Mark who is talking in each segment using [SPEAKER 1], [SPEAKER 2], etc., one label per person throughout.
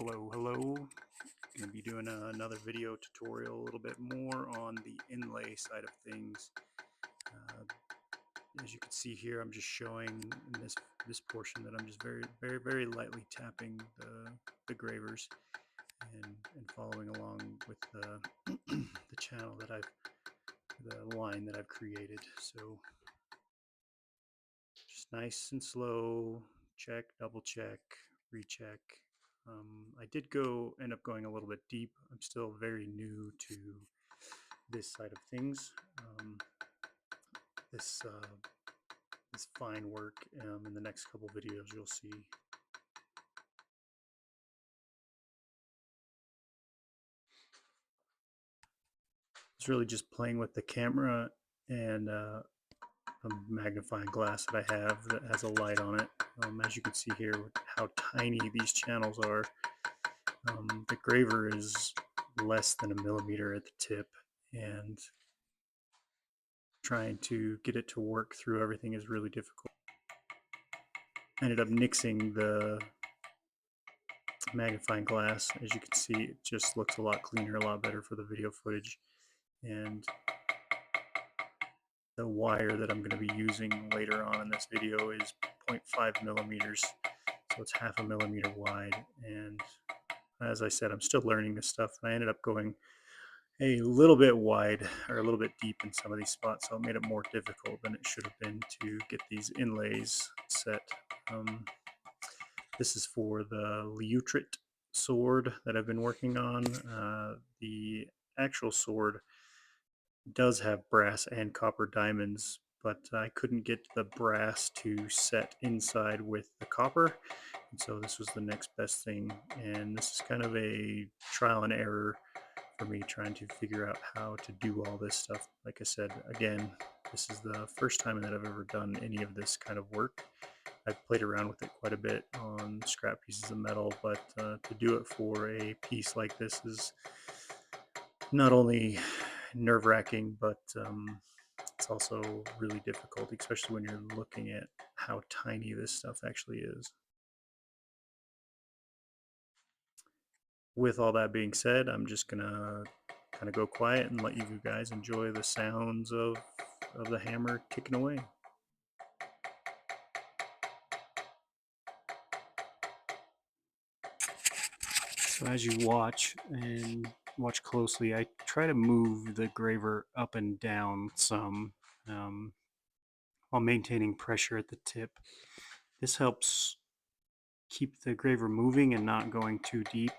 [SPEAKER 1] Hello. Going to be doing another video tutorial, a little bit more on the inlay side of things. Uh, as you can see here, I'm just showing in this portion that I'm just very lightly tapping the gravers and following along with the the channel that the line that I've created. So just nice and slow, check, double check, recheck. I did end up going a little bit deep. I'm still very new to this side of things. This this fine work. In the next couple videos, you'll see. It's really just playing with the camera and a magnifying glass that I have that has a light on it. As you can see here, how tiny these channels are. The graver is less than a millimeter at the tip, and trying to get it to work through everything is really difficult. I ended up nixing the magnifying glass. As you can see, it just looks a lot cleaner, a lot better for the video footage. And the wire that I'm going to be using later on in this video is 0.5 millimeters, so it's half a millimeter wide. And as I said, I'm still learning this stuff. I ended up going a little bit wide or a little bit deep in some of these spots, so it made it more difficult than it should have been to get these inlays set. This is for the Liutrit sword that I've been working on. The actual sword does have brass and copper diamonds, but I couldn't get the brass to set inside with the copper, and so this was the next best thing. And this is kind of a trial and error for me, trying to figure out how to do all this stuff. Like I said, again, this is the first time that I've ever done any of this kind of work. I've played around with it quite a bit on scrap pieces of metal, but to do it for a piece like this is not only nerve-wracking, but it's also really difficult, especially when you're looking at how tiny this stuff actually is. With all that being said, I'm just gonna kind of go quiet and let you guys enjoy the sounds of the hammer ticking away. So as you watch and watch closely, I try to move the graver up and down some while maintaining pressure at the tip. This helps keep the graver moving and not going too deep.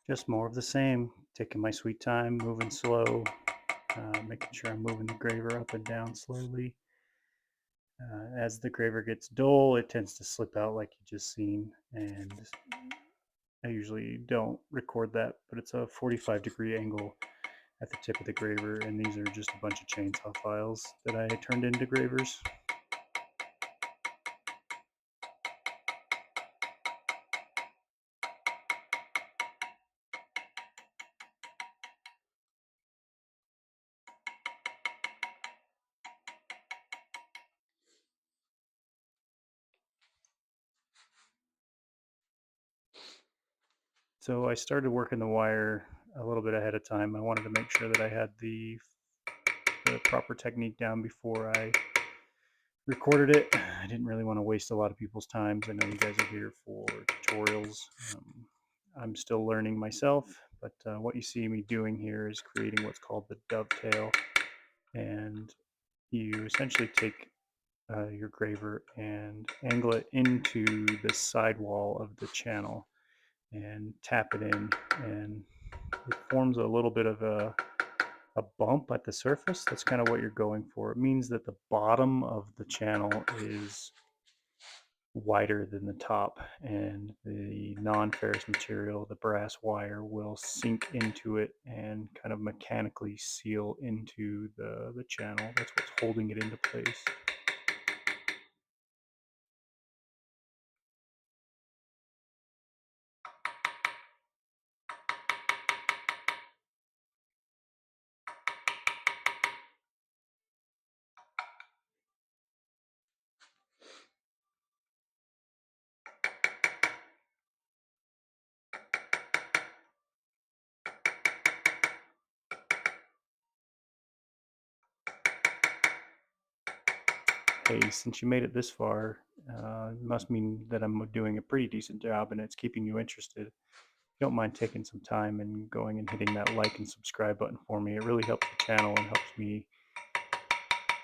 [SPEAKER 1] Just more of the same, taking my sweet time, moving slow, making sure I'm moving the graver up and down slowly. As the graver gets dull, it tends to slip out like you just seen, and I usually don't record that, but it's a 45-degree angle at the tip of the graver, and these are just a bunch of chainsaw files that I turned into gravers. So I started working the wire a little bit ahead of time. I wanted to make sure that I had the proper technique down before I recorded it. I didn't really want to waste a lot of people's time. I know you guys are here for tutorials. I'm still learning myself, but what you see me doing here is creating what's called the dovetail. And you essentially take your graver and angle it into the sidewall of the channel and tap it in, and it forms a little bit of a bump at the surface. That's kind of what you're going for. It means that the bottom of the channel is wider than the top, and the non-ferrous material, the brass wire, will sink into it and kind of mechanically seal into the channel. That's what's holding it into place. Hey, since you made it this far, it must mean that I'm doing a pretty decent job and it's keeping you interested. If you don't mind taking some time and going and hitting that like and subscribe button for me, it really helps the channel and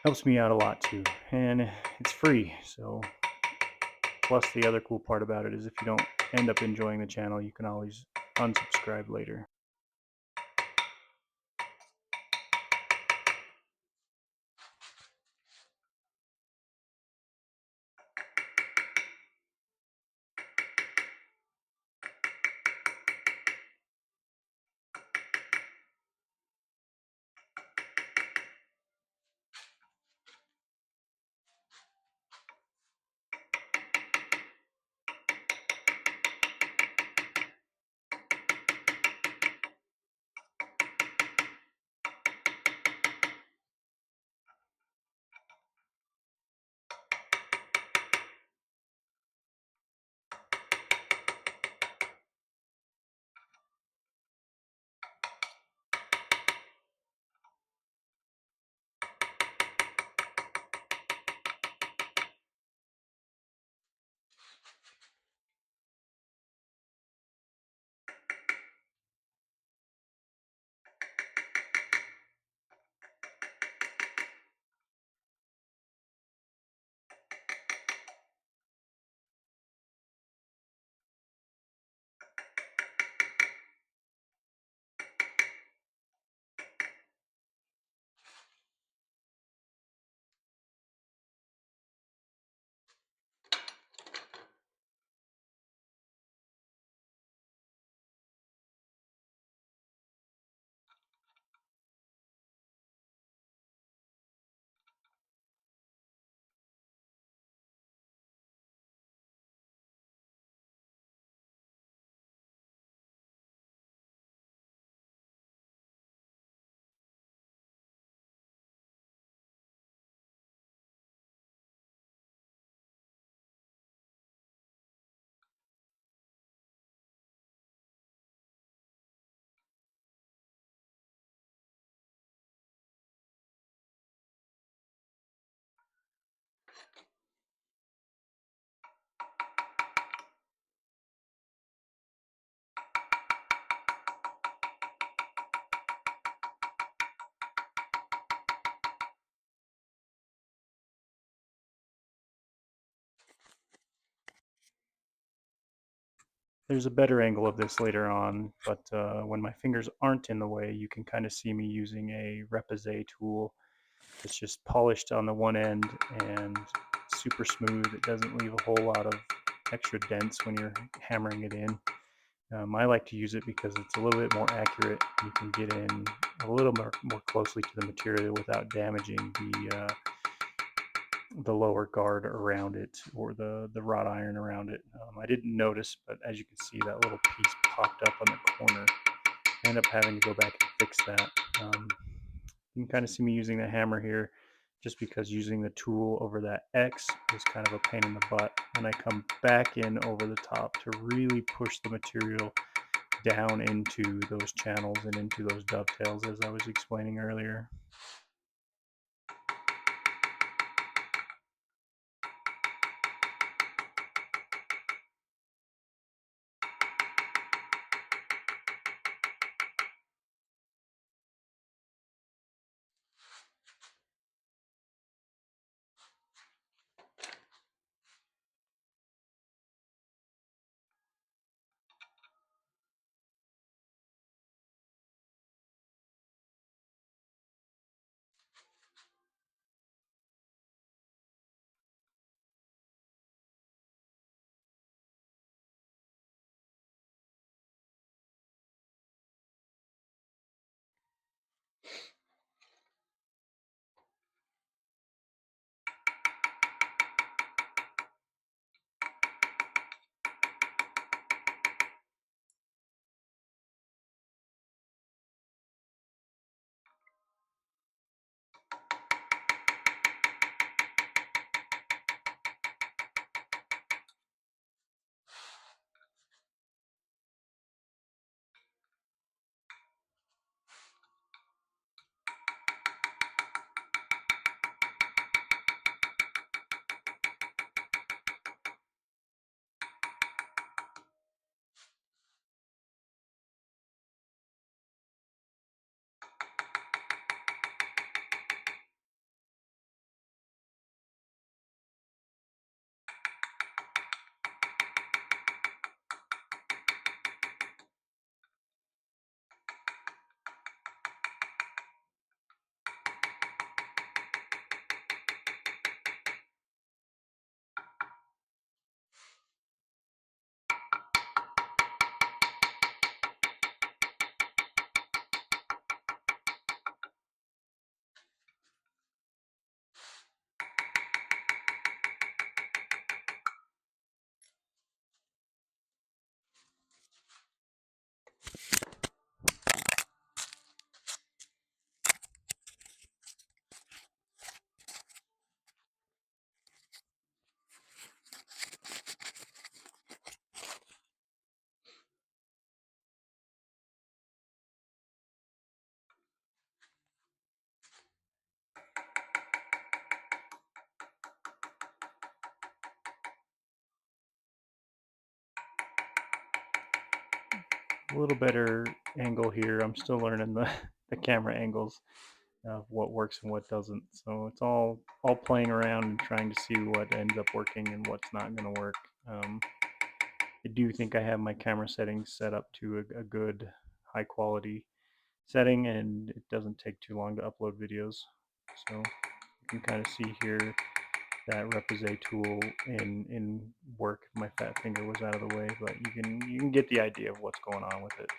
[SPEAKER 1] helps me out a lot too. And it's free, so plus the other cool part about it is if you don't end up enjoying the channel, you can always unsubscribe later. There's a better angle of this later on, but when my fingers aren't in the way, you can kind of see me using a repoussé tool. It's just polished on the one end and super smooth. It doesn't leave a whole lot of extra dents when you're hammering it in. I like to use it because it's a little bit more accurate. You can get in a little more closely to the material without damaging the lower guard around it, or the wrought iron around it. I didn't notice, but as you can see, that little piece popped up on the corner. I end up having to go back and fix that. You can kind of see me using the hammer here, just because using the tool over that X is kind of a pain in the butt. And I come back in over the top to really push the material down into those channels and into those dovetails, as I was explaining earlier. A little better angle here. I'm still learning the camera angles of what works and what doesn't. So it's all playing around and trying to see what ends up working and what's not going to work. I do think I have my camera settings set up to a good high quality setting, and it doesn't take too long to upload videos. So you can kind of see here that repose tool in work. My fat finger was out of the way, but you can get the idea of what's going on with it.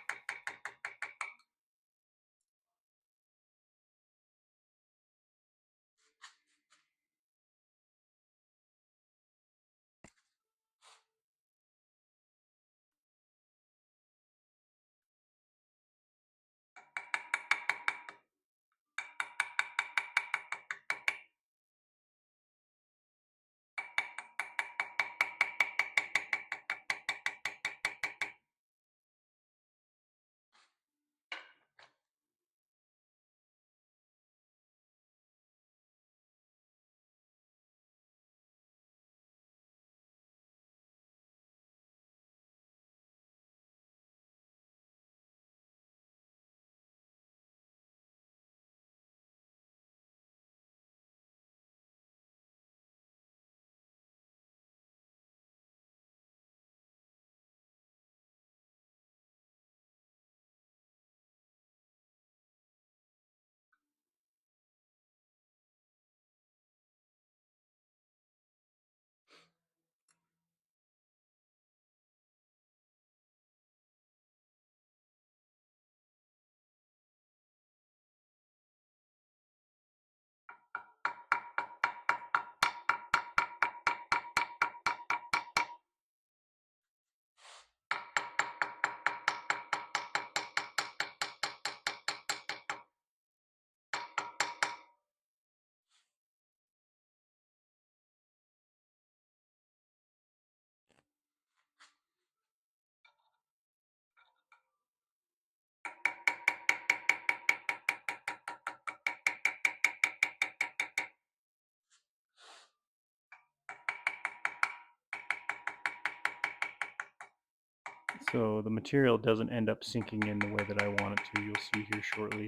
[SPEAKER 1] So the material doesn't end up sinking in the way that I want it to. You'll see here shortly.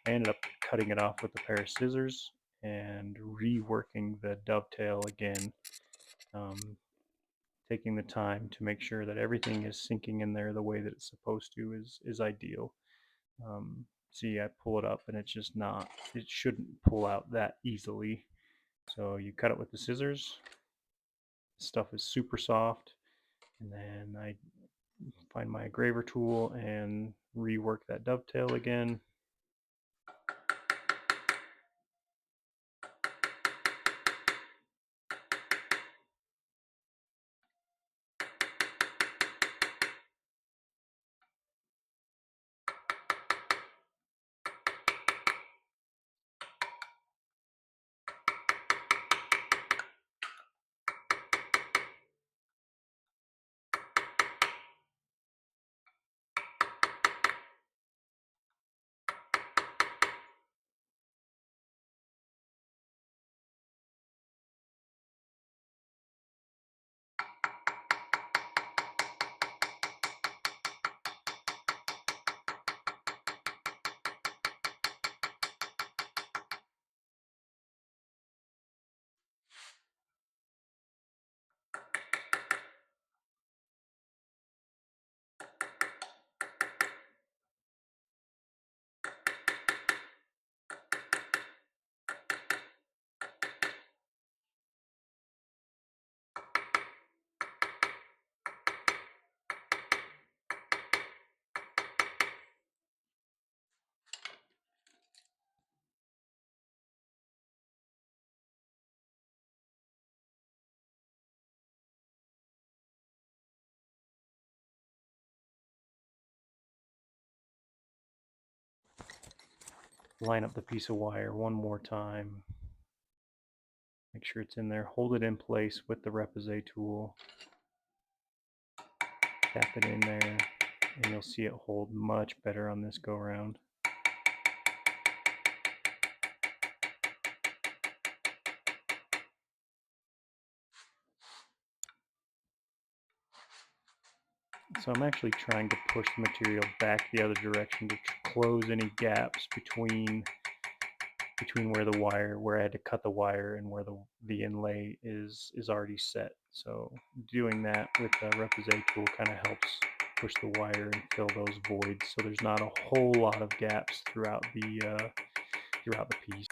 [SPEAKER 1] I ended up cutting it off with a pair of scissors and reworking the dovetail again, um, taking the time to make sure that everything is sinking in there the way that it's supposed to is ideal. See, I pull it up and it's just not, it shouldn't pull out that easily. So you cut it with the scissors. Stuff is super soft, and then I find my engraver tool and rework that dovetail again. Line up the piece of wire one more time. Make sure it's in there. Hold it in place with the repoussé tool. Tap it in there, and you'll see it hold much better on this go round. So I'm actually trying to push the material back the other direction to close any gaps between where the wire, where I had to cut the wire, and where the inlay is already set. So doing that with the repoussé tool kind of helps push the wire and fill those voids, so there's not a whole lot of gaps throughout the piece.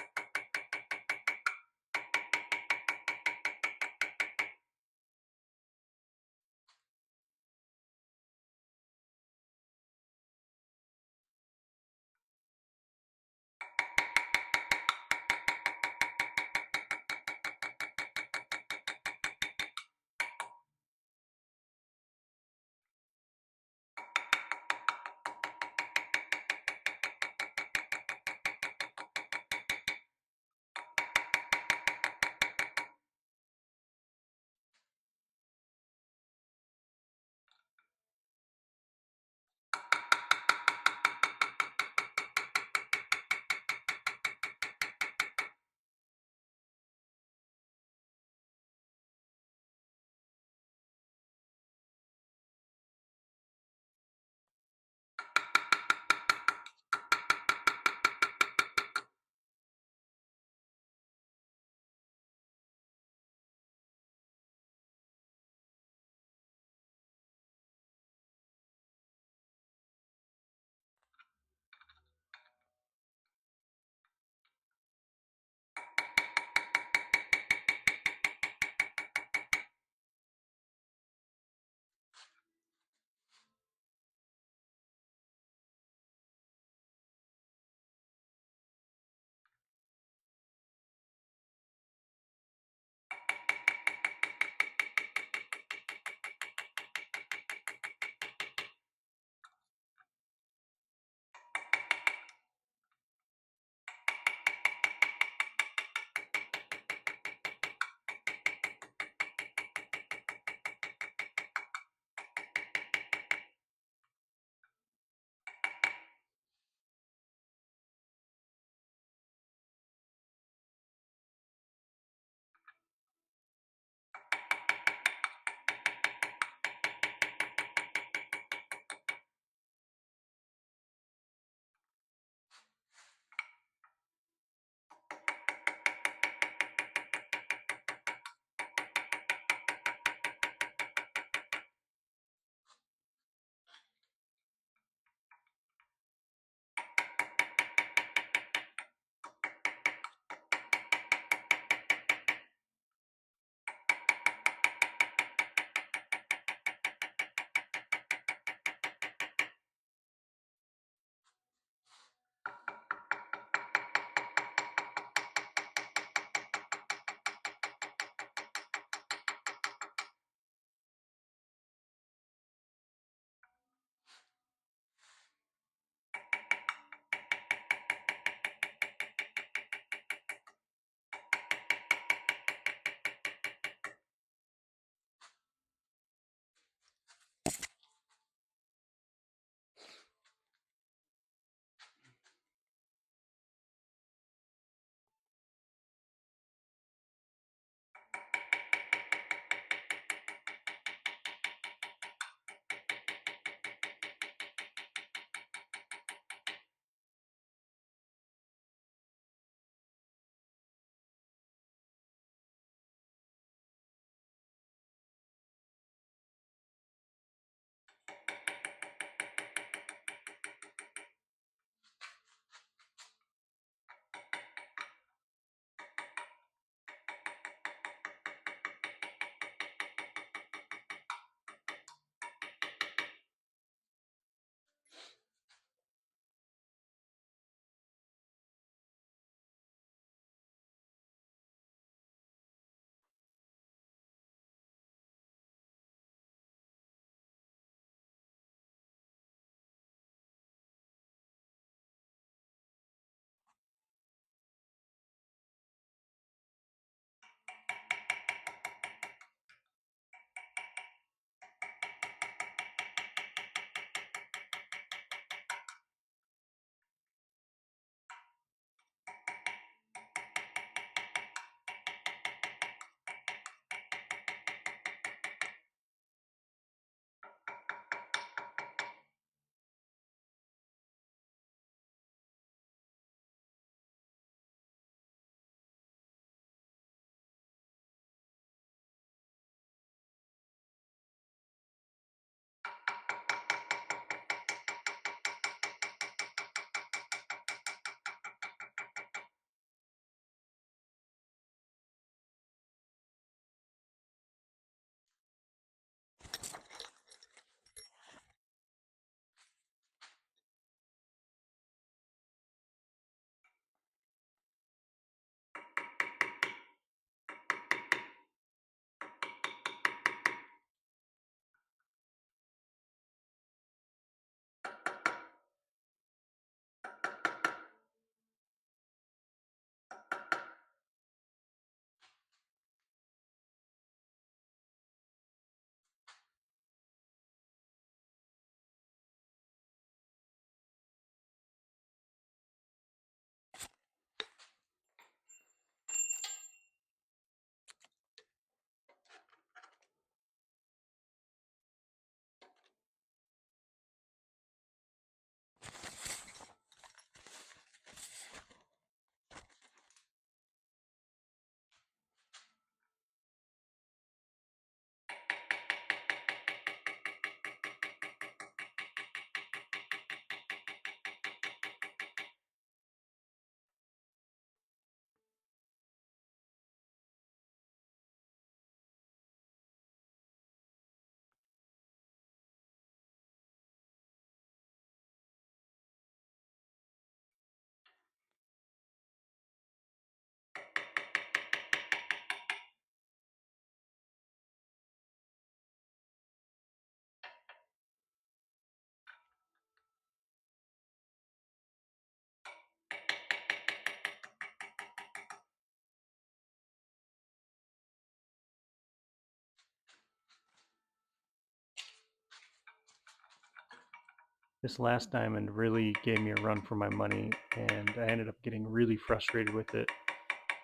[SPEAKER 1] This last diamond really gave me a run for my money, and I ended up getting really frustrated with it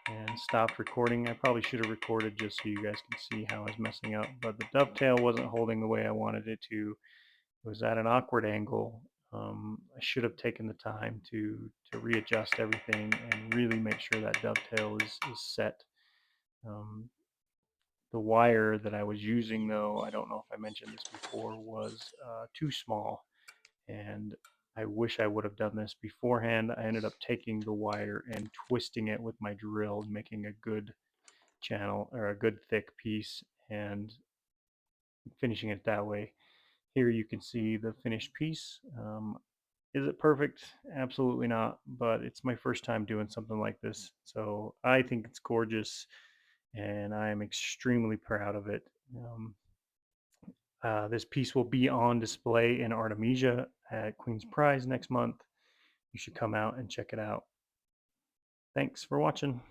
[SPEAKER 1] and stopped recording. I probably should have recorded just so you guys can see how I was messing up, but the dovetail wasn't holding the way I wanted it to. It was at an awkward angle. I should have taken the time to readjust everything and really make sure that dovetail is set. Um, the wire that I was using, though, I don't know if I mentioned this before, was too small, and I wish I would have done this beforehand. I ended up taking the wire and twisting it with my drill, making a good channel or a good thick piece, and finishing it that way. Here you can see the finished piece. Is it perfect? Absolutely not, but it's my first time doing something like this, so I think it's gorgeous, and I am extremely proud of it. This piece will be on display in Artemisia at Queen's Prize next month. You should come out and check it out. Thanks for watching.